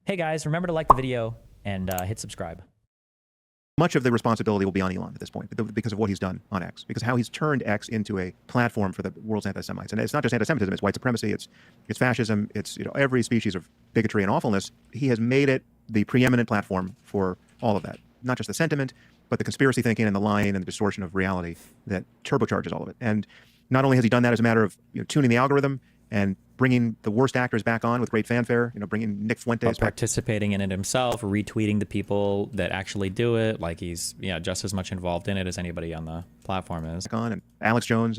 Hey guys, remember to like the video and hit subscribe. Much of the responsibility will be on Elon at this point because of what he's done on X, because how he's turned X into a platform for the world's anti-Semites. And it's not just anti-Semitism, it's white supremacy, it's fascism, it's every species of bigotry and awfulness. He has made it the preeminent platform for all of that. Not just the sentiment, but the conspiracy thinking and the lying and the distortion of reality that turbocharges all of it. And not only has he done that as a matter of tuning the algorithm and bringing the worst actors back on with great fanfare, bringing Nick Fuentes back. Participating in it himself, retweeting the people that actually do it, like he's just as much involved in it as anybody on the platform is. On and Alex Jones,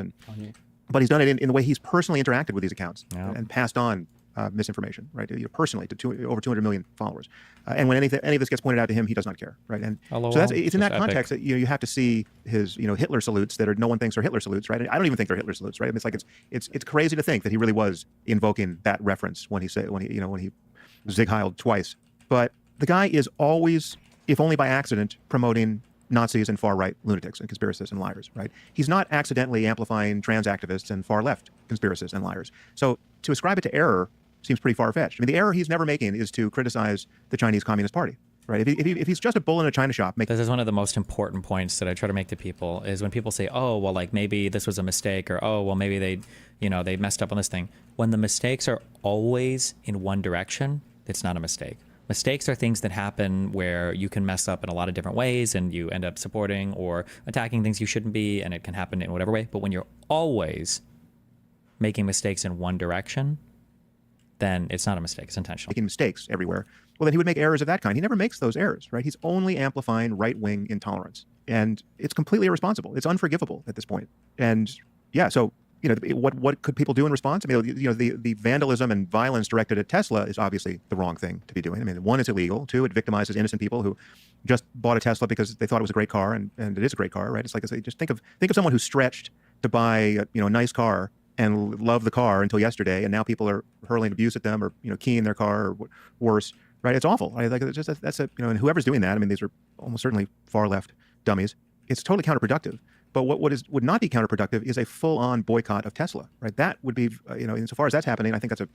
but he's done it in the way he's personally interacted with these accounts and passed on misinformation, right? Personally to over 200 million followers. And when any of this gets pointed out to him, he does not care, right? And so it's in that context that you have to see his Hitler salutes that no one thinks are Hitler salutes, right? I don't even think they're Hitler salutes, right? I mean, it's like it's crazy to think that he really was invoking that reference when he zig heiled twice. But the guy is always, if only by accident, promoting Nazis and far-right lunatics and conspiracists and liars, right? He's not accidentally amplifying trans activists and far-left conspiracists and liars. So to ascribe it to error seems pretty far-fetched. I mean, the error he's never making is to criticize the Chinese Communist Party, right? If he's just a bull in a china shop. This is one of the most important points that I try to make to people is when people say, oh, well, like maybe this was a mistake, or, oh, well, maybe they messed up on this thing. When the mistakes are always in one direction, it's not a mistake. Mistakes are things that happen where you can mess up in a lot of different ways and you end up supporting or attacking things you shouldn't be, and it can happen in whatever way. But when you're always making mistakes in one direction, then it's not a mistake. It's intentional. Making mistakes everywhere. Well, then he would make errors of that kind. He never makes those errors, right? He's only amplifying right-wing intolerance. And it's completely irresponsible. It's unforgivable at this point. And yeah, so what could people do in response? I mean, the vandalism and violence directed at Tesla is obviously the wrong thing to be doing. I mean, one, it's illegal. Two, it victimizes innocent people who just bought a Tesla because they thought it was a great car, and it is a great car, right? It's like, just think of someone who stretched to buy a nice car and loved the car until yesterday, and now people are hurling abuse at them or keying their car or worse, right? It's awful. And whoever's doing that, I mean, these are almost certainly far left dummies. It's totally counterproductive. But what would not be counterproductive is a full-on boycott of Tesla, right? That would be, insofar as that's happening, I think that's an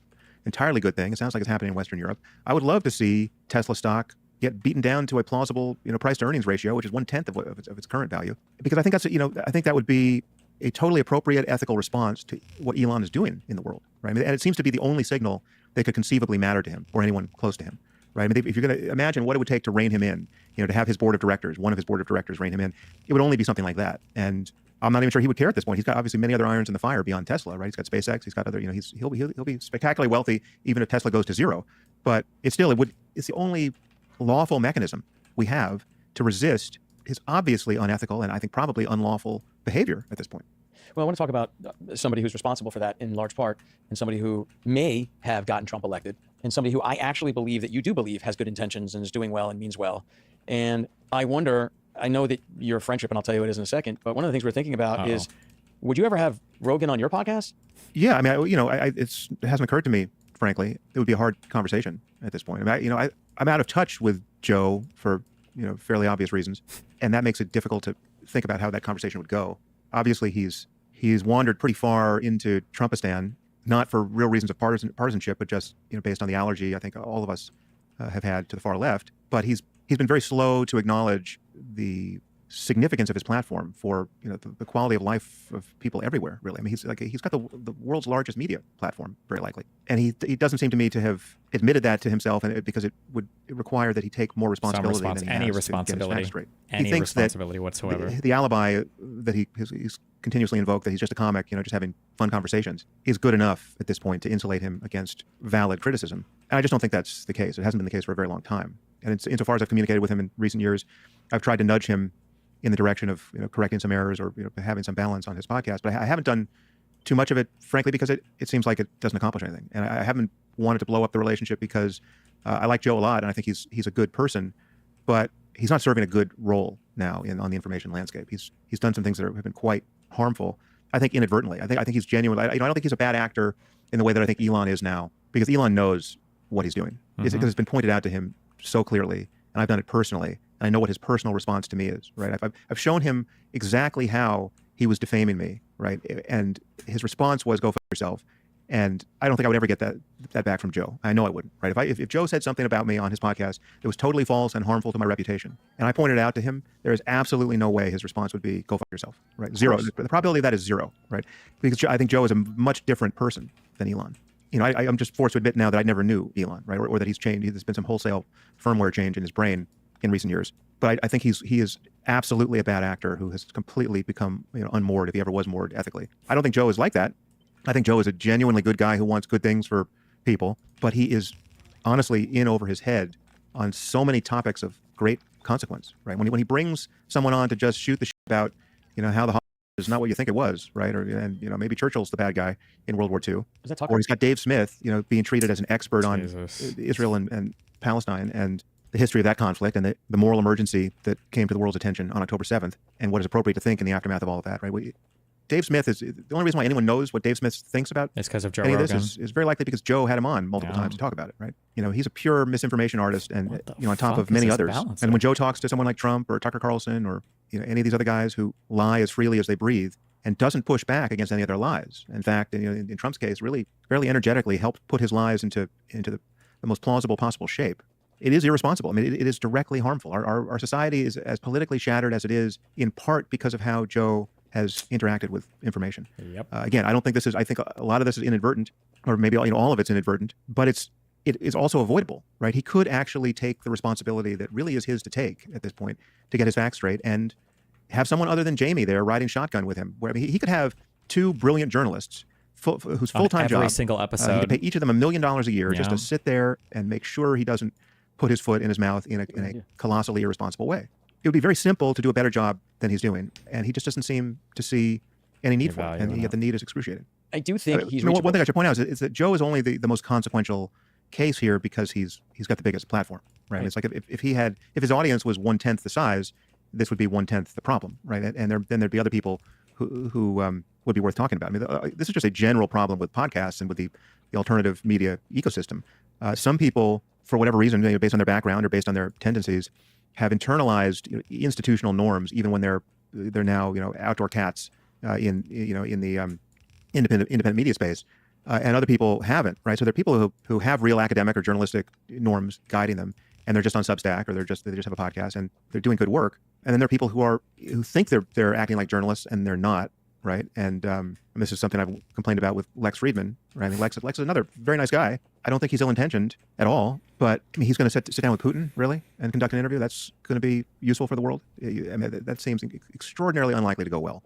entirely good thing. It sounds like it's happening in Western Europe. I would love to see Tesla stock get beaten down to a plausible, price-to-earnings ratio, which is 1/10 of its current value, because I think I think that would be a totally appropriate ethical response to what Elon is doing in the world, right? I mean, and it seems to be the only signal that could conceivably matter to him or anyone close to him, right? I mean, if you're going to imagine what it would take to rein him in, to have his board of directors, one of his board of directors rein him in, it would only be something like that. And I'm not even sure he would care at this point. He's got obviously many other irons in the fire beyond Tesla, right? He's got SpaceX, he's got other, he'll be spectacularly wealthy even if Tesla goes to zero. But it's the only lawful mechanism we have to resist his obviously unethical and I think probably unlawful behavior at this point. Well, I want to talk about somebody who's responsible for that in large part, and somebody who may have gotten Trump elected, and somebody who I actually believe that you do believe has good intentions and is doing well and means well. And I wonder, I know that you're a friendship, and I'll tell you what it is in a second, but one of the things we're thinking about is, would you ever have Rogan on your podcast? Yeah, I mean, it hasn't occurred to me, frankly. It would be a hard conversation at this point. I mean, I'm out of touch with Joe for fairly obvious reasons, and that makes it difficult to think about how that conversation would go. Obviously, he's wandered pretty far into Trumpistan, not for real reasons of partisanship, but just based on the allergy I think all of us have had to the far left. But he's been very slow to acknowledge the significance of his platform for the quality of life of people everywhere. Really, I mean, he's got the world's largest media platform, very likely, and he doesn't seem to me to have admitted that to himself, and because it would require that he take more responsibility than he any has responsibility, to get his facts straight. Any he thinks responsibility that whatsoever. The alibi that he's continuously invoked, that he's just a comic, just having fun conversations, is good enough at this point to insulate him against valid criticism. And I just don't think that's the case. It hasn't been the case for a very long time. And insofar as I've communicated with him in recent years, I've tried to nudge him in the direction of correcting some errors or having some balance on his podcast. But I haven't done too much of it, frankly, because it seems like it doesn't accomplish anything. And I haven't wanted to blow up the relationship because I like Joe a lot, and I think he's a good person, but he's not serving a good role now on the information landscape. He's done some things that have been quite harmful, I think, inadvertently. I think he's genuine. I don't think he's a bad actor in the way that I think Elon is now, because Elon knows what he's doing. Because it's been pointed out to him so clearly, and I've done it personally, and I know what his personal response to me is, right? I've shown him exactly how he was defaming me, right? And his response was, go fuck yourself. And I don't think I would ever get that back from Joe. I know I wouldn't, right? If Joe said something about me on his podcast that was totally false and harmful to my reputation, and I pointed it out to him, there is absolutely no way his response would be, go fuck yourself, right? Zero. The probability of that is zero, right? Because I think Joe is a much different person than Elon. You know, I'm just forced to admit now that I never knew Elon, right? Or that he's changed. There's been some wholesale firmware change in his brain in recent years. But I think he is absolutely a bad actor who has completely become, you know, unmoored, if he ever was moored ethically. I don't think Joe is like that. I think Joe is a genuinely good guy who wants good things for people, but he is honestly in over his head on so many topics of great consequence, right? When he brings someone on to just shoot the shit about, you know, how the Hotbed is not what you think it was, right? And you know, maybe Churchill's the bad guy in World War II. Or he's got Dave Smith, you know, being treated as an expert on Israel and Palestine and the history of that conflict and the moral emergency that came to the world's attention on October 7th and what is appropriate to think in the aftermath of all of that, right? Dave Smith is the only reason why anyone knows what Dave Smith thinks about it's because of Joe any of Rogan. this is very likely because Joe had him on multiple times to talk about it, right? You know, he's a pure misinformation artist, and you know, on top of many others. And when Joe talks to someone like Trump or Tucker Carlson or you know any of these other guys who lie as freely as they breathe and doesn't push back against any of their lies, in fact, you know, in Trump's case, really fairly energetically helped put his lies into the most plausible possible shape. It is irresponsible. I mean, it is directly harmful. Our society is as politically shattered as it is in part because of how Joe has interacted with information. Yep. Again, I don't think I think a lot of this is inadvertent, or maybe you know all of it's inadvertent, but it is also avoidable, right? He could actually take the responsibility that really is his to take at this point to get his facts straight and have someone other than Jamie there riding shotgun with him. Where I mean, he could have two brilliant journalists whose full-time job, every single episode. He could pay each of them $1 million a year just to sit there and make sure he doesn't put his foot in his mouth in a colossally irresponsible way. It would be very simple to do a better job than he's doing, and he just doesn't seem to see any need for it, and yet the need is excruciating. I do think he's one thing I should point out is that Joe is only the most consequential case here because he's got the biggest platform, right? It's like if his audience was 1/10 the size, this would be 1/10 the problem, right? And then there'd be other people who would be worth talking about. I mean, this is just a general problem with podcasts and with the alternative media ecosystem. Some people, for whatever reason, you know, based on their background or based on their tendencies, have internalized institutional norms, even when they're now outdoor cats in the independent media space, and other people haven't, right? So there are people who have real academic or journalistic norms guiding them, and they're just on Substack or they just have a podcast and they're doing good work. And then there are people who think they're acting like journalists and they're not, right? And this is something I've complained about with Lex Friedman, right? I mean, Lex is another very nice guy. I don't think he's ill-intentioned at all, but I mean, he's going to sit down with Putin, really, and conduct an interview. That's going to be useful for the world. I mean, that seems extraordinarily unlikely to go well.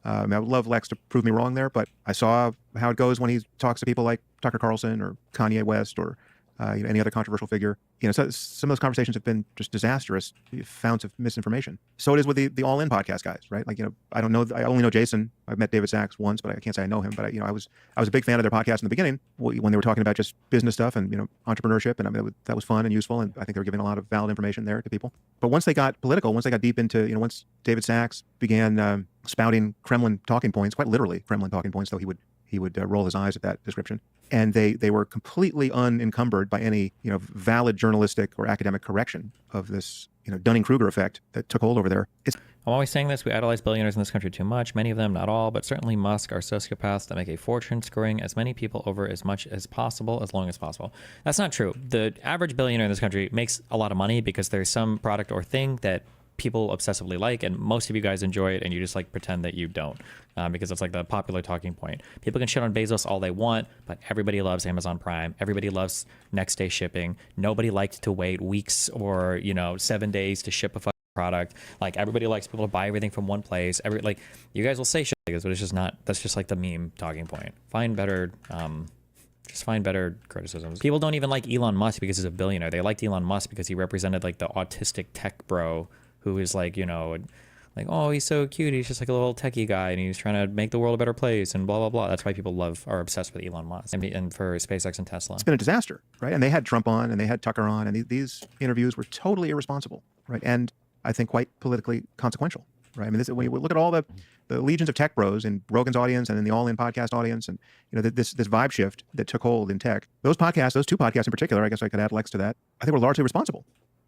I would love Lex to prove me wrong there, but I saw how it goes when he talks to people like Tucker Carlson or Kanye West or any other controversial figure. You know, so some of those conversations have been just disastrous founts of misinformation. So it is with the All In podcast guys, right? Like, I don't know, I only know Jason. I've met David Sachs once, but I can't say I know him. But I was a big fan of their podcast in the beginning when they were talking about just business stuff and entrepreneurship, and I mean, that was fun and useful, and I think they were giving a lot of valid information there to people. But once they got political, once they got deep into once David Sachs began spouting Kremlin talking points, quite literally Kremlin talking points, though he would roll his eyes at that description. And they were completely unencumbered by any valid journalistic or academic correction of this Dunning-Kruger effect that took hold over there. I'm always saying this, we idolize billionaires in this country too much. Many of them, not all, but certainly Musk, are sociopaths that make a fortune screwing as many people over as much as possible, as long as possible. That's not true. The average billionaire in this country makes a lot of money because there's some product or thing that people obsessively like, and most of you guys enjoy it, and you just like pretend that you don't, because it's like the popular talking point. People can shit on Bezos all they want, but everybody loves Amazon Prime. Everybody loves next day shipping. Nobody liked to wait weeks or 7 days to ship a fucking product. Like, everybody likes people to buy everything from one place. You guys will say shit like this, but it's just not. That's just like the meme talking point. Find better criticisms. People don't even like Elon Musk because he's a billionaire. They liked Elon Musk because he represented like the autistic tech bro who is like, oh, he's so cute. He's just like a little techie guy, and he's trying to make the world a better place, and blah, blah, blah. That's why people are obsessed with Elon Musk and for SpaceX and Tesla. It's been a disaster, right? And they had Trump on, and they had Tucker on, and these interviews were totally irresponsible, right? And I think quite politically consequential, right? I mean, when you look at all the legions of tech bros in Rogan's audience and in the All In podcast audience, and this vibe shift that took hold in tech, those two podcasts in particular, I guess I could add Lex to that, I think were largely responsible.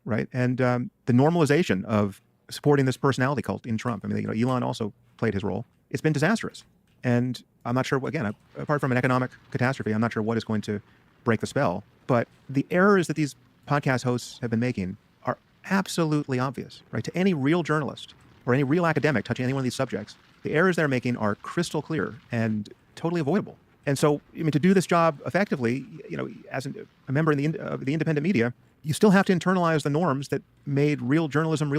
Right. And the normalization of supporting this personality cult in Trump. I mean, Elon also played his role. It's been disastrous. And I'm not sure, again, apart from an economic catastrophe, I'm not sure what is going to break the spell. But the errors that these podcast hosts have been making are absolutely obvious, right? To any real journalist or any real academic touching any one of these subjects, the errors they're making are crystal clear and totally avoidable. And so, I mean, to do this job effectively, as a member of the independent media, you still have to internalize the norms that made real journalism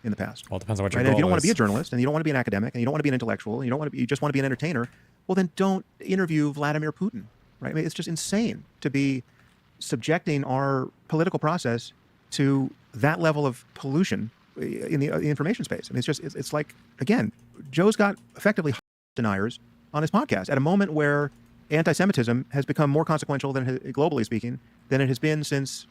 in the past. Well, it depends on what your right? goal And if you don't is. want to be a journalist, and you don't want to be an academic, and you don't want to be an intellectual, and you just want to be an entertainer, well, then don't interview Vladimir Putin, right? I mean, it's just insane to be subjecting our political process to that level of pollution in the information space. I mean, it's like, again, Joe's got effectively deniers on his podcast at a moment where anti-Semitism has become more consequential globally speaking, than it has been since.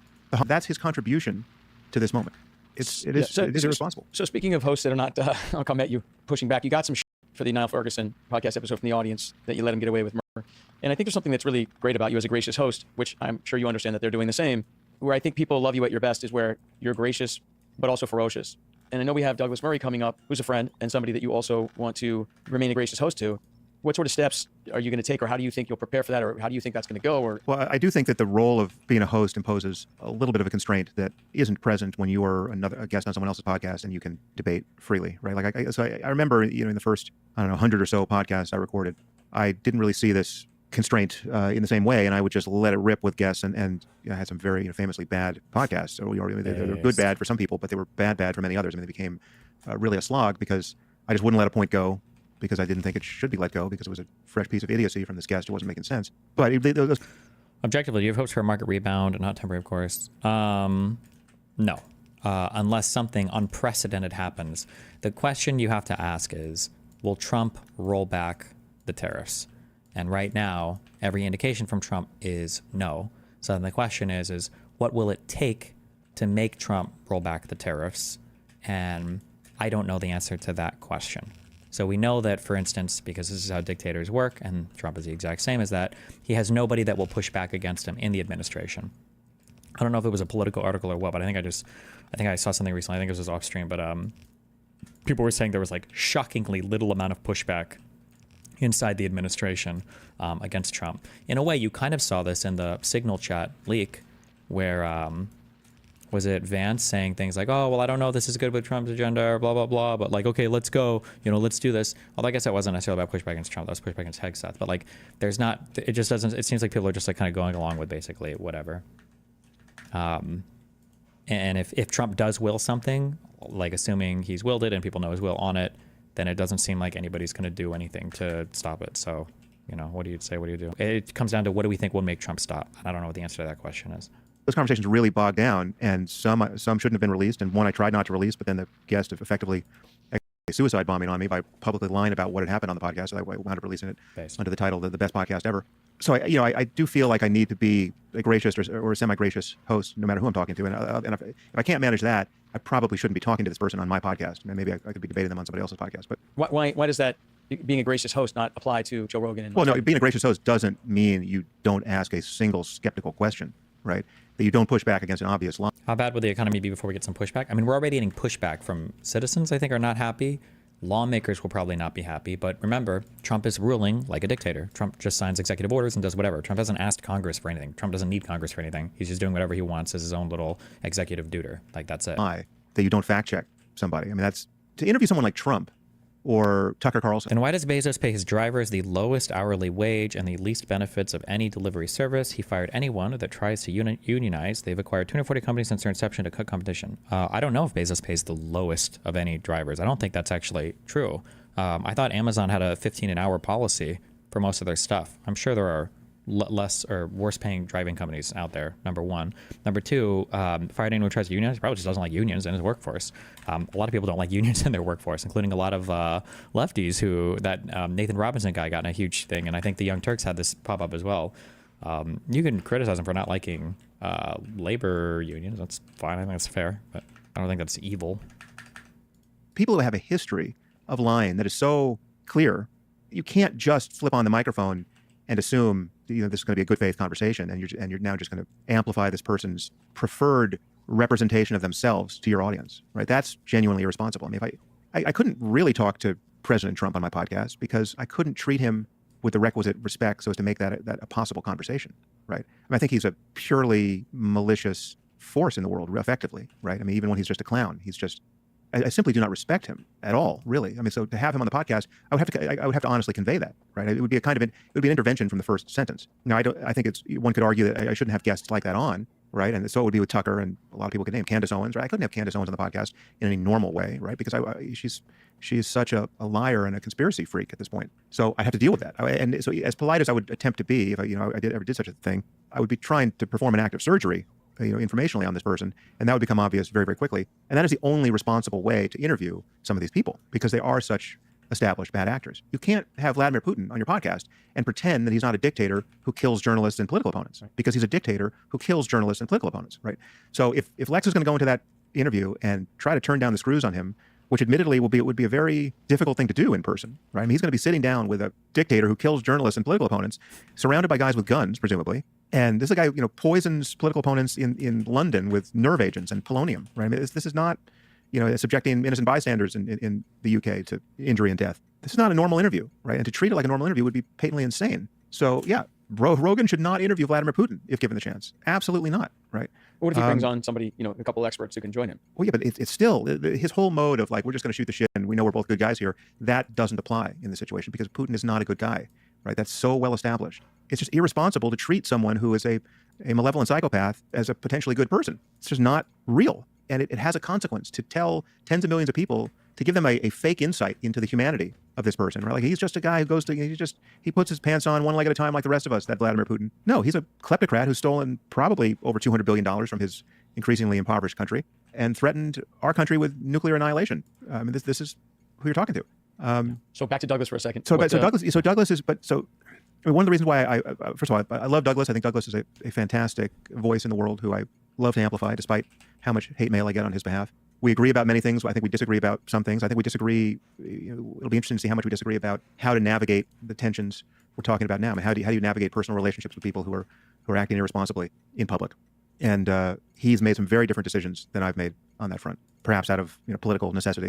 That's his contribution to this moment. It is irresponsible. So speaking of hosts that are not, I'll come at you pushing back. You got some for the Niall Ferguson podcast episode from the audience that you let him get away with murder. And I think there's something that's really great about you as a gracious host, which I'm sure you understand that they're doing the same. Where I think people love you at your best is where you're gracious, but also ferocious. And I know we have Douglas Murray coming up, who's a friend and somebody that you also want to remain a gracious host to. What sort of steps are you going to take, or how do you think you'll prepare for that, or how do you think that's going to go? Or well, I do think that the role of being a host imposes a little bit of a constraint that isn't present when you are a guest on someone else's podcast and you can debate freely, right? Like I remember, in the first 100 or so podcasts I recorded, I didn't really see this constraint in the same way, and I would just let it rip with guests, and I had some very famously bad podcasts. So they were good bad for some people, but they were bad for many others. I mean, they became really a slog because I just wouldn't let a point go, because I didn't think it should be let go, because it was a fresh piece of idiocy from this guest who wasn't making sense. But Objectively, do you have hopes for a market rebound? Not temporary, of course. No. Unless something unprecedented happens. The question you have to ask is, will Trump roll back the tariffs? And right now, every indication from Trump is no. So then the question is what will it take to make Trump roll back the tariffs? And I don't know the answer to that question. So we know that, for instance, because this is how dictators work, and Trump is the exact same as that, he has nobody that will push back against him in the administration. I don't know if it was a political article or what, but I think I saw something recently. I think it was off stream, but people were saying there was like shockingly little amount of pushback inside the administration against Trump. In a way, you kind of saw this in the Signal chat leak, where was it Vance saying things like, oh, well, I don't know if this is good with Trump's agenda, or blah, blah, blah, but like, okay, let's go, let's do this. Although I guess that wasn't necessarily about pushback against Trump, that was pushback against Hegseth. But like, it seems like people are just like kind of going along with basically whatever. And if Trump does will something, like assuming he's willed it and people know his will on it, then it doesn't seem like anybody's going to do anything to stop it. So, what do you say? What do you do? It comes down to, what do we think will make Trump stop? And I don't know what the answer to that question is. Those conversations really bogged down, and some shouldn't have been released, and one I tried not to release, but then the guest effectively a suicide bombing on me by publicly lying about what had happened on the podcast, so I wound up releasing it under the title the best podcast ever. So I do feel like I need to be a gracious or a semi-gracious host, no matter who I'm talking to, and if I can't manage that, I probably shouldn't be talking to this person on my podcast. Maybe I could be debating them on somebody else's podcast. But why does that, being a gracious host, not apply to Joe Rogan? And well, no, being a gracious host doesn't mean you don't ask a single skeptical question, right? That you don't push back against an obvious lie. How bad would the economy be before we get some pushback? I mean, we're already getting pushback from citizens, I think, are not happy. Lawmakers will probably not be happy. But remember, Trump is ruling like a dictator. Trump just signs executive orders and does whatever. Trump hasn't asked Congress for anything. Trump doesn't need Congress for anything. He's just doing whatever he wants as his own little executive duder. Like, that's it. That you don't fact check somebody. I mean, that's to interview someone like Trump or Tucker Carlson. And why does Bezos pay his drivers the lowest hourly wage and the least benefits of any delivery service? He fired anyone that tries to unionize. They've acquired 240 companies since their inception to cut competition. I don't know if Bezos pays the lowest of any drivers. I don't think that's actually true. I thought Amazon had a 15 an hour policy for most of their stuff. I'm sure there are less or worse paying driving companies out there, number one. Number two, fired anyone who tries to unionize, probably just doesn't like unions in his workforce. A lot of people don't like unions in their workforce, including a lot of lefties who, that Nathan Robinson guy got in a huge thing, and I think the Young Turks had this pop up as well. You can criticize them for not liking labor unions. That's fine. I think that's fair, but I don't think that's evil. People who have a history of lying that is so clear, you can't just flip on the microphone and assume this is going to be a good faith conversation, and you're now just going to amplify this person's preferred representation of themselves to your audience, right? That's genuinely irresponsible. I mean, if I couldn't really talk to President Trump on my podcast because I couldn't treat him with the requisite respect so as to make that a possible conversation, right? I think he's a purely malicious force in the world, effectively, right? I mean, even when he's just a clown, he's just, I simply do not respect him at all, really. I mean, so to have him on the podcast, I would have to honestly convey that, right? It would be it would be an intervention from the first sentence. Now, I think one could argue that I shouldn't have guests like that on, right? And so it would be with Tucker, and a lot of people could name Candace Owens, right? I couldn't have Candace Owens on the podcast in any normal way, right? Because she's such a liar and a conspiracy freak at this point. So I have to deal with that. And so as polite as I would attempt to be, if I ever did such a thing, I would be trying to perform an act of surgery, informationally on this person, and that would become obvious very, very quickly. And that is the only responsible way to interview some of these people because they are such established bad actors. You can't have Vladimir Putin on your podcast and pretend that he's not a dictator who kills journalists and political opponents, right? Because he's a dictator who kills journalists and political opponents, right? So if Lex is going to go into that interview and try to turn down the screws on him, which admittedly would be a very difficult thing to do in person, right? I mean, he's going to be sitting down with a dictator who kills journalists and political opponents, surrounded by guys with guns, presumably. And this is a guy who, poisons political opponents in London with nerve agents and polonium, right? I mean, this is not, subjecting innocent bystanders in the UK to injury and death. This is not a normal interview, right? And to treat it like a normal interview would be patently insane. So yeah, Rogan should not interview Vladimir Putin if given the chance. Absolutely not, right? What if he brings on somebody, a couple experts who can join him? Well, yeah, but it's still his whole mode of like, we're just going to shoot the shit and we know we're both good guys here. That doesn't apply in this situation because Putin is not a good guy, right? That's so well established. It's just irresponsible to treat someone who is a malevolent psychopath as a potentially good person. It's just not real. And it has a consequence to tell tens of millions of people, to give them a fake insight into the humanity of this person, right? Like he's just a guy who he puts his pants on one leg at a time like the rest of us, that Vladimir Putin. No, he's a kleptocrat who's stolen probably over $200 billion from his increasingly impoverished country and threatened our country with nuclear annihilation. I mean, this is who you're talking to. So back to Douglas for a second. Douglas is, I mean, one of the reasons why I first of all, I love Douglas. I think Douglas is a fantastic voice in the world who I love to amplify despite how much hate mail I get on his behalf. We agree about many things. I think we disagree about some things. I think we disagree. It'll be interesting to see how much we disagree about how to navigate the tensions we're talking about now. I mean, how do you navigate personal relationships with people who are acting irresponsibly in public? And he's made some very different decisions than I've made on that front, perhaps out of political necessity.